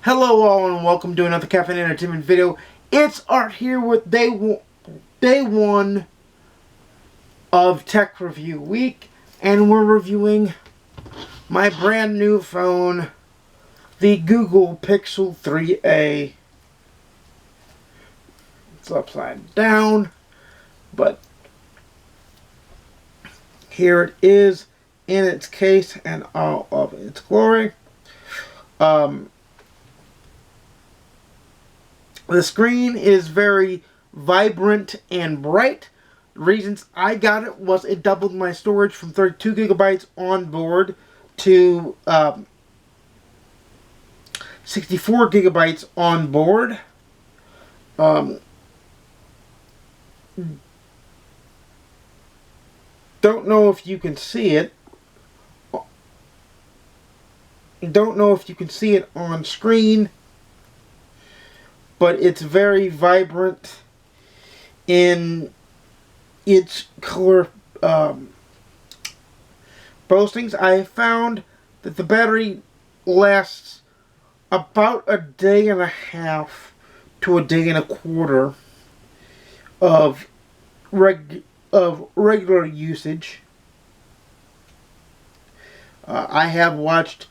Hello all and welcome to another Caffeine Entertainment video. It's Art here with day one of Tech Review Week, and we're reviewing my brand new phone, the Google Pixel 3a. It's upside down, but here it is in its case and all of its glory. The screen is very vibrant and bright. The reasons I got it was it doubled my storage from 32 gigabytes on board to 64 gigabytes on board. Don't know if you can see it. Don't know if you can see it on screen, but it's very vibrant in its color boastings. I found that the battery lasts about a day and a half to a day and a quarter of regular usage. I have watched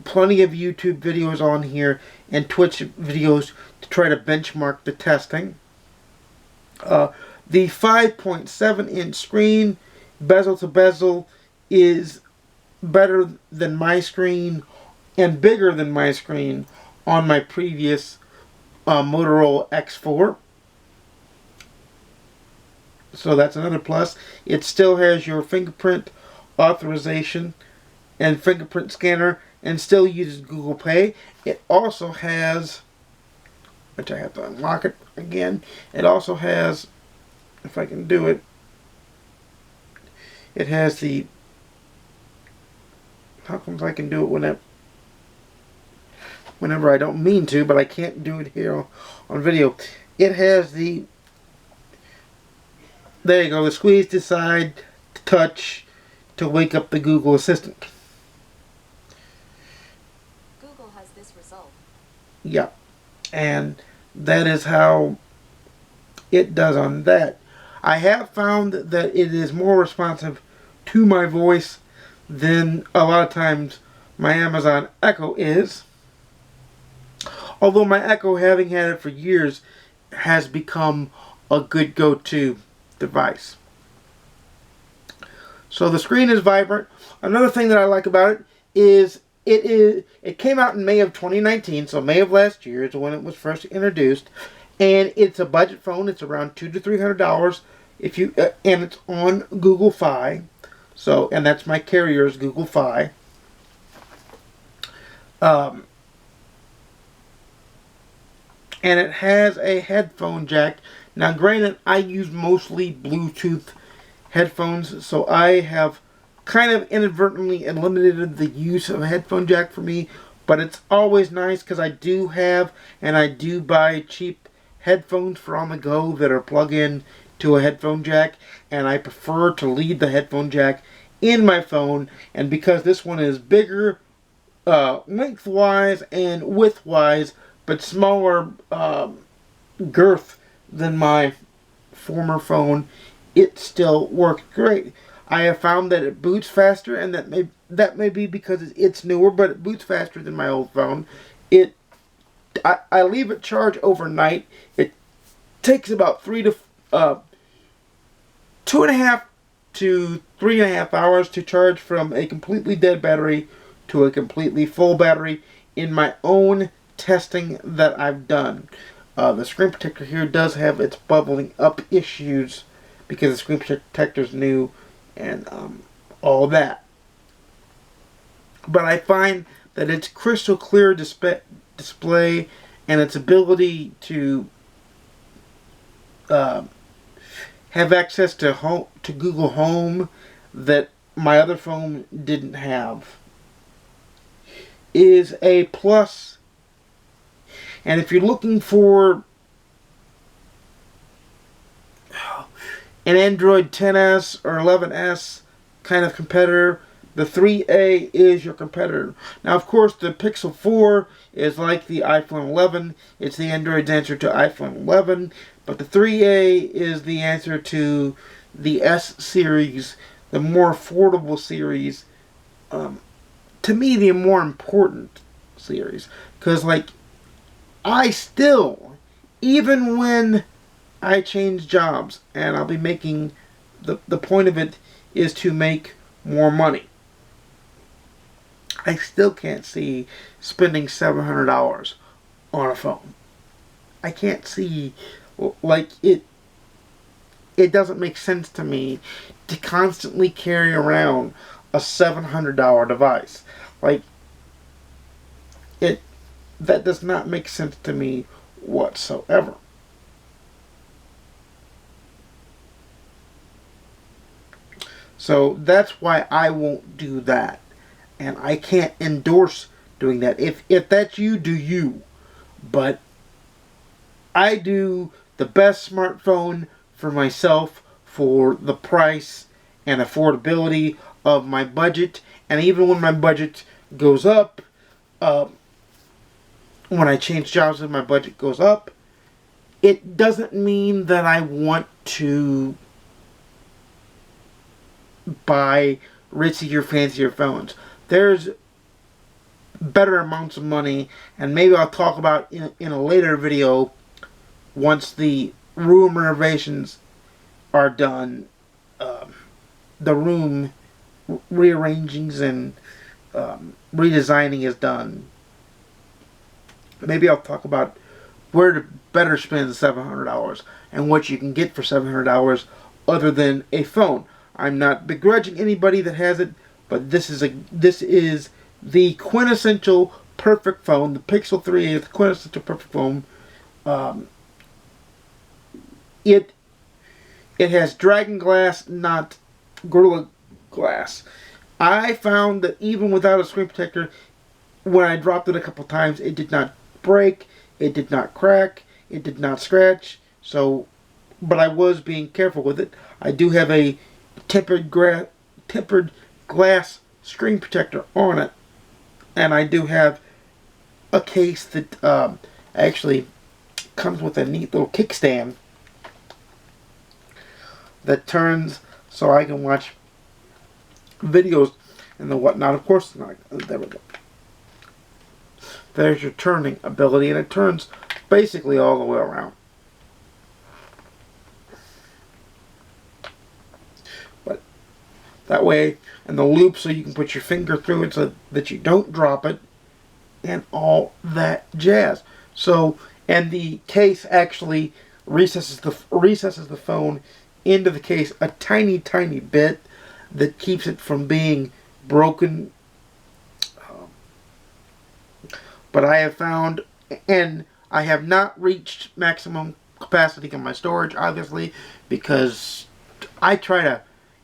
plenty of YouTube videos on here and Twitch videos to try to benchmark the testing. The 5.7-inch screen, bezel to bezel, is better than my screen and bigger than my screen on my previous Motorola X4. So that's another plus. It still has your fingerprint authorization and fingerprint scanner and still uses Google Pay. It also has, which I have to unlock it again, it also has, if I can do it, it has the, how comes I can do it whenever I don't mean to, but I can't do it here on video. It has the, there you go, the squeeze to side, to touch, to wake up the Google Assistant. Yeah, and that is how it does on that. I have found that it is more responsive to my voice than a lot of times my Amazon Echo is. Although my Echo, having had it for years, has become a good go-to device. So the screen is vibrant. Another thing that I like about it is it came out in May of 2019, so May of last year is when it was first introduced, and it's a budget phone. It's around $200 to $300 if you and it's on Google Fi. So, and that's my carrier is Google Fi. And it has a headphone jack. Now, granted, I use mostly Bluetooth headphones, so I have kind of inadvertently eliminated the use of a headphone jack for me, but it's always nice because I do have and I do buy cheap headphones for on the go that are plug-in to a headphone jack, and I prefer to leave the headphone jack in my phone. And because this one is bigger lengthwise and widthwise, but smaller girth than my former phone, it still works great. I have found that it boots faster, and that may be because it's newer, but it boots faster than my old phone. I leave it charged overnight. It takes about 2.5 to 3.5 hours to charge from a completely dead battery to a completely full battery in my own testing that I've done. The screen protector here does have its bubbling up issues because the screen protector is new and all that. But I find that its crystal clear display and its ability to have access to Google Home that my other phone didn't have is a plus. And if you're looking for an Android 10s or 11s kind of competitor, The 3A is your competitor. Now, of course, the Pixel 4 is like the iPhone 11. It's the Android's answer to iPhone 11. But the 3A is the answer to the S series, the more affordable series. To me, the more important series. Because, like, I still, even when I change jobs, and I'll be making, the point of it is to make more money. I still can't see spending $700 on a phone. I can't see, like, it doesn't make sense to me to constantly carry around a $700 device. Like, that does not make sense to me whatsoever. So that's why I won't do that. And I can't endorse doing that. If that's you, do you. But I do the best smartphone for myself for the price and affordability of my budget. And even when my budget goes up, when I change jobs and my budget goes up, it doesn't mean that I want to buy ritzier, fancier phones. There's better amounts of money, and maybe I'll talk about in a later video once the room renovations are done, the room rearrangings and redesigning is done. Maybe I'll talk about where to better spend $700 and what you can get for $700 other than a phone. I'm not begrudging anybody that has it, but this is the quintessential perfect phone. The Pixel 3 is the quintessential perfect phone. It has Dragon Glass, not Gorilla Glass. I found that even without a screen protector, when I dropped it a couple times, it did not break, it did not crack, it did not scratch. So, but I was being careful with it. I do have a tempered glass screen protector on it, and I do have a case that actually comes with a neat little kickstand that turns so I can watch videos and the whatnot. Of course, not. There we go. There's your turning ability, and it turns basically all the way around. But that way, and the loop so you can put your finger through it so that you don't drop it, and all that jazz. So, and the case actually recesses the phone into the case a tiny, tiny bit that keeps it from being broken. But I have found, and I have not reached maximum capacity on my storage, obviously, because I try to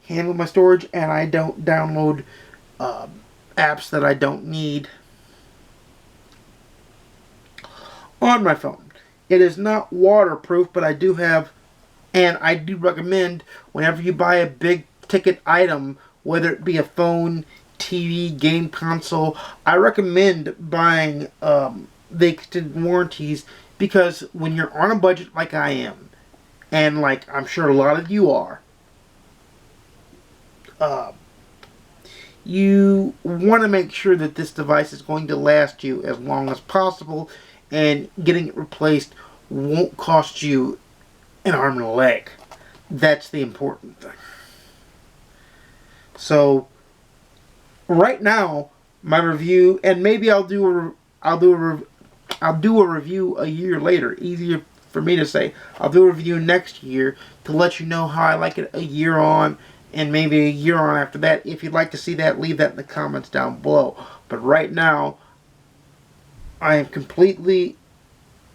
handle my storage and I don't download apps that I don't need on my phone. It is not waterproof, but I do have, and I do recommend whenever you buy a big ticket item, whether it be a phone, TV, game console, I recommend buying the extended warranties, because when you're on a budget like I am, and like I'm sure a lot of you are, you want to make sure that this device is going to last you as long as possible, and getting it replaced won't cost you an arm and a leg. That's the important thing. So right now, my review, and maybe I'll do a review a year later. Easier for me to say. I'll do a review next year to let you know how I like it a year on, and maybe a year on after that. If you'd like to see that, leave that in the comments down below. But right now, I am completely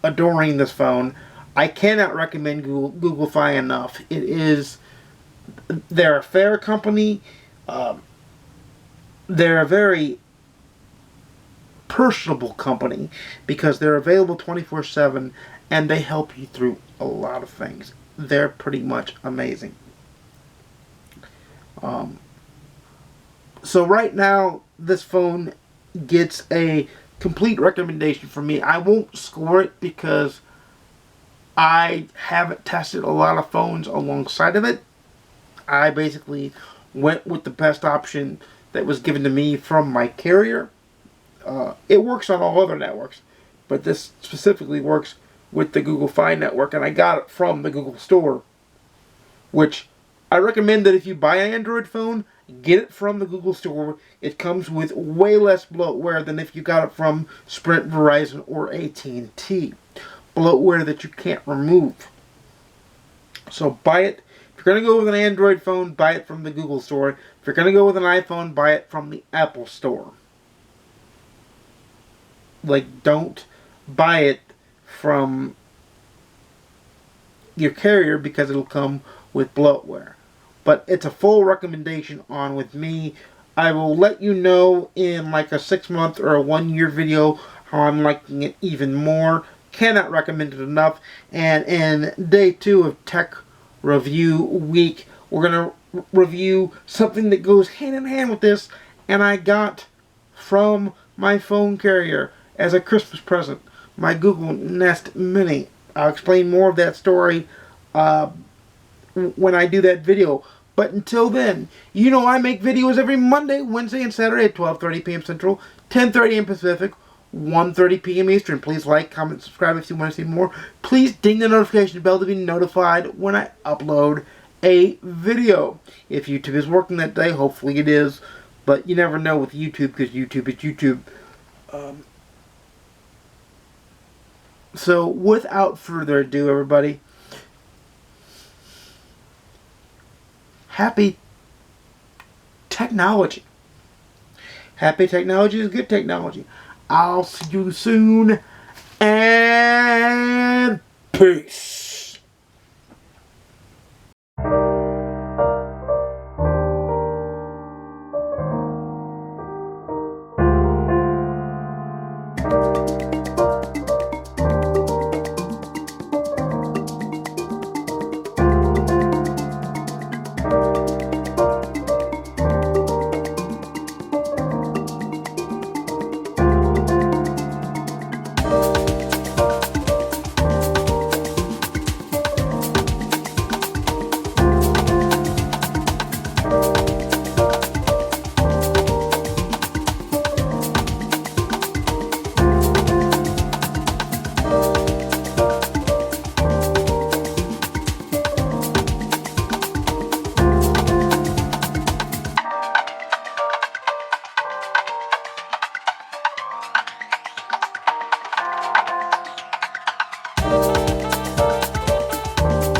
adoring this phone. I cannot recommend Google Fi enough. They're a fair company. They're a very personable company because they're available 24/7 and they help you through a lot of things. They're pretty much amazing. So right now, this phone gets a complete recommendation from me. I won't score it because I haven't tested a lot of phones alongside of it. I basically went with the best option that was given to me from my carrier. It works on all other networks, but this specifically works with the Google Fi network, and I got it from the Google Store, which I recommend that if you buy an Android phone, get it from the Google Store. It comes with way less bloatware than if you got it from Sprint, Verizon, or AT&T. Bloatware that you can't remove. So buy it. If you're going to go with an Android phone, buy it from the Google Store. If you're going to go with an iPhone, buy it from the Apple Store. Like, don't buy it from your carrier because it'll come with bloatware. But it's a full recommendation on with me. I will let you know in like a 6-month or a 1-year video how I'm liking it even more. Cannot recommend it enough. And in day 2 of Tech Review Week, we're going to review something that goes hand in hand with this, and I got from my phone carrier as a Christmas present, my Google Nest Mini. I'll explain more of that story when I do that video. But until then, you know I make videos every Monday, Wednesday, and Saturday at 12:30 p.m. Central, 10:30 a.m. Pacific, 1:30 p.m. Eastern. Please like, comment, subscribe if you want to see more. Please ding the notification bell to be notified when I upload a video. If YouTube is working that day, hopefully it is. But you never know with YouTube because YouTube is YouTube. So without further ado, everybody, happy technology. Happy technology is good technology. I'll see you soon, and peace.